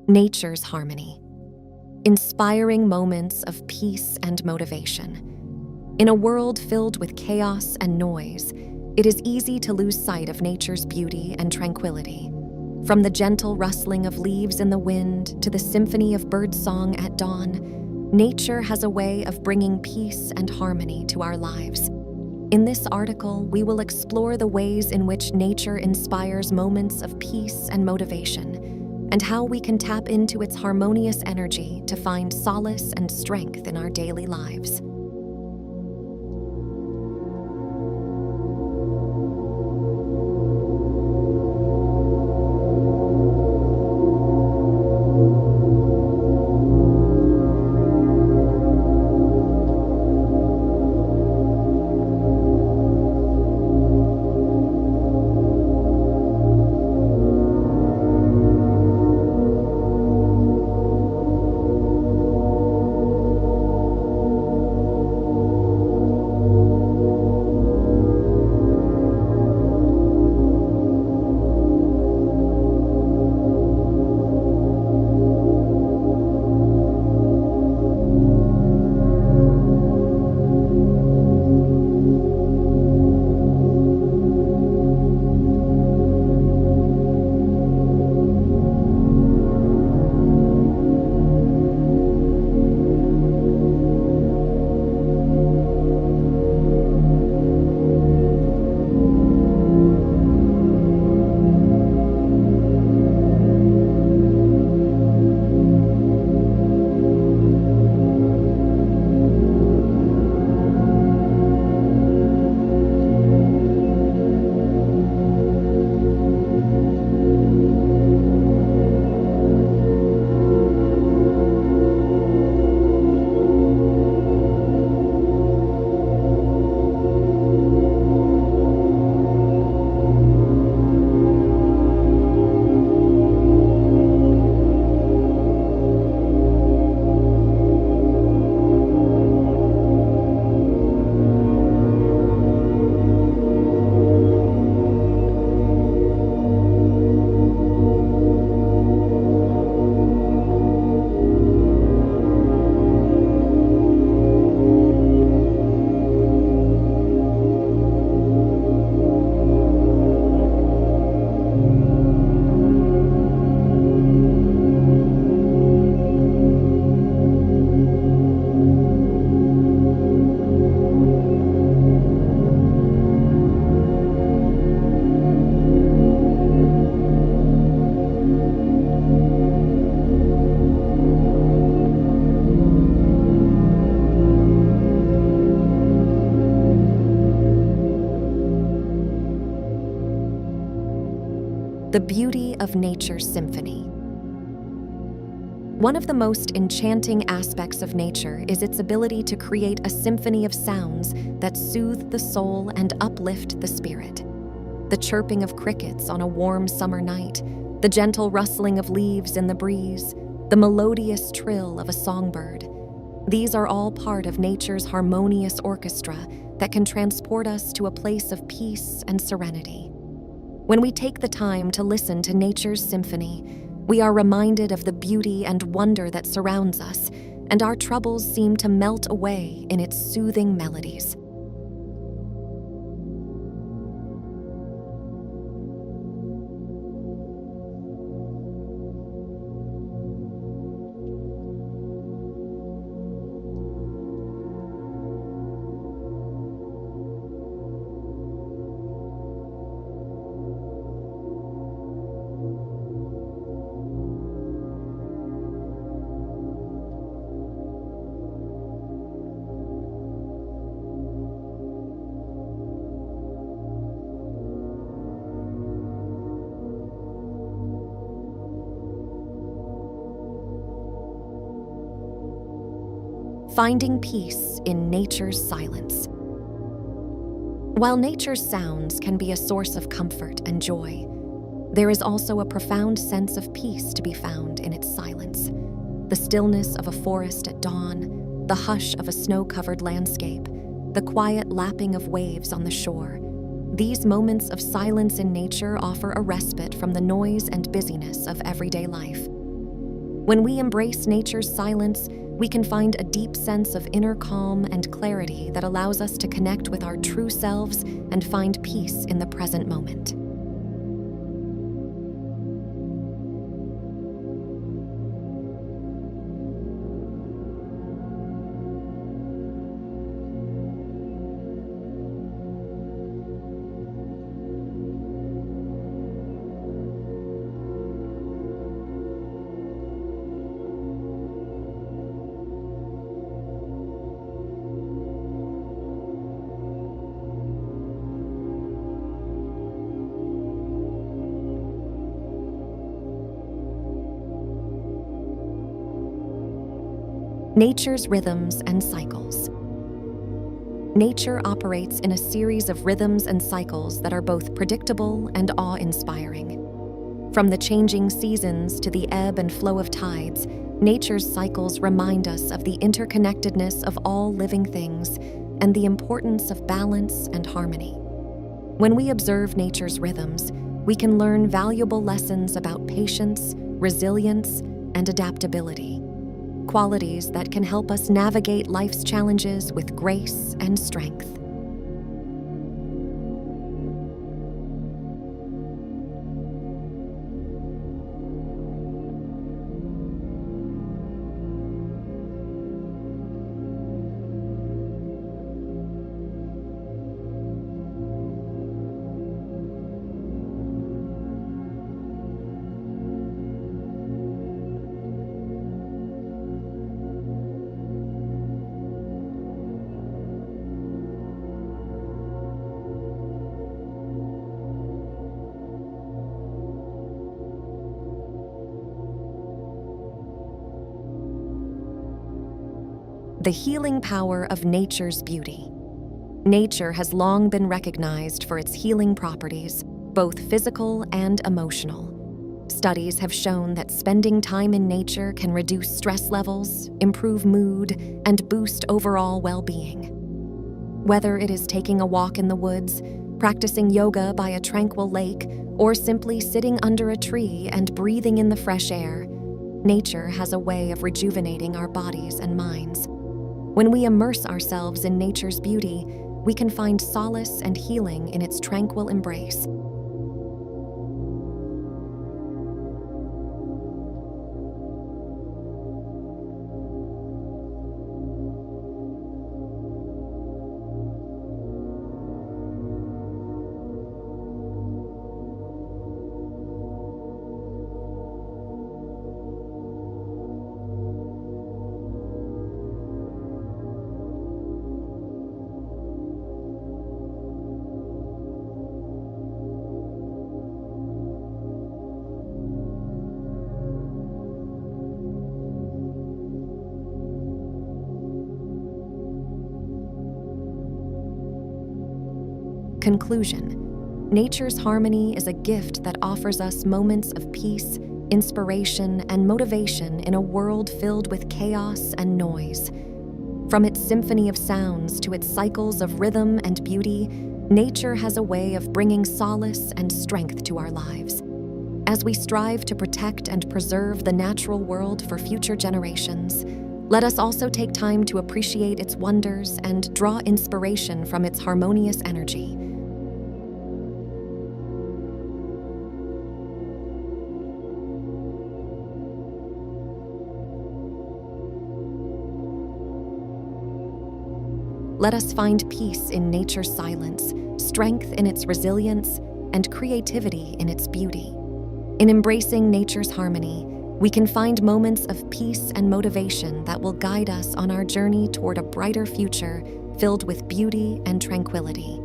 Nature's harmony. Inspiring moments of peace and motivation. In a world filled with chaos and noise, it is easy to lose sight of nature's beauty and tranquility. From the gentle rustling of leaves in the wind to the symphony of birdsong at dawn, nature has a way of bringing peace and harmony to our lives. In this article, we will explore the ways in which nature inspires moments of peace and motivation, and how we can tap into its harmonious energy to find solace and strength in our daily lives. The beauty of nature's symphony. One of the most enchanting aspects of nature is its ability to create a symphony of sounds that soothe the soul and uplift the spirit. The chirping of crickets on a warm summer night, the gentle rustling of leaves in the breeze, the melodious trill of a songbird. These are all part of nature's harmonious orchestra that can transport us to a place of peace and serenity. When we take the time to listen to nature's symphony, we are reminded of the beauty and wonder that surrounds us, and our troubles seem to melt away in its soothing melodies. Finding peace in nature's silence. While nature's sounds can be a source of comfort and joy, there is also a profound sense of peace to be found in its silence. The stillness of a forest at dawn, the hush of a snow-covered landscape, the quiet lapping of waves on the shore. These moments of silence in nature offer a respite from the noise and busyness of everyday life. When we embrace nature's silence, we can find a deep sense of inner calm and clarity that allows us to connect with our true selves and find peace in the present moment. Nature's rhythms and cycles. Nature operates in a series of rhythms and cycles that are both predictable and awe-inspiring. From the changing seasons to the ebb and flow of tides, nature's cycles remind us of the interconnectedness of all living things and the importance of balance and harmony. When we observe nature's rhythms, we can learn valuable lessons about patience, resilience, and adaptability, qualities that can help us navigate life's challenges with grace and strength. The healing power of nature's beauty. Nature has long been recognized for its healing properties, both physical and emotional. Studies have shown that spending time in nature can reduce stress levels, improve mood, and boost overall well-being. Whether it is taking a walk in the woods, practicing yoga by a tranquil lake, or simply sitting under a tree and breathing in the fresh air, nature has a way of rejuvenating our bodies and minds. When we immerse ourselves in nature's beauty, we can find solace and healing in its tranquil embrace. Conclusion: nature's harmony is a gift that offers us moments of peace, inspiration, and motivation in a world filled with chaos and noise. From its symphony of sounds to its cycles of rhythm and beauty, nature has a way of bringing solace and strength to our lives. As we strive to protect and preserve the natural world for future generations, let us also take time to appreciate its wonders and draw inspiration from its harmonious energy. Let us find peace in nature's silence, strength in its resilience, and creativity in its beauty. In embracing nature's harmony, we can find moments of peace and motivation that will guide us on our journey toward a brighter future filled with beauty and tranquility.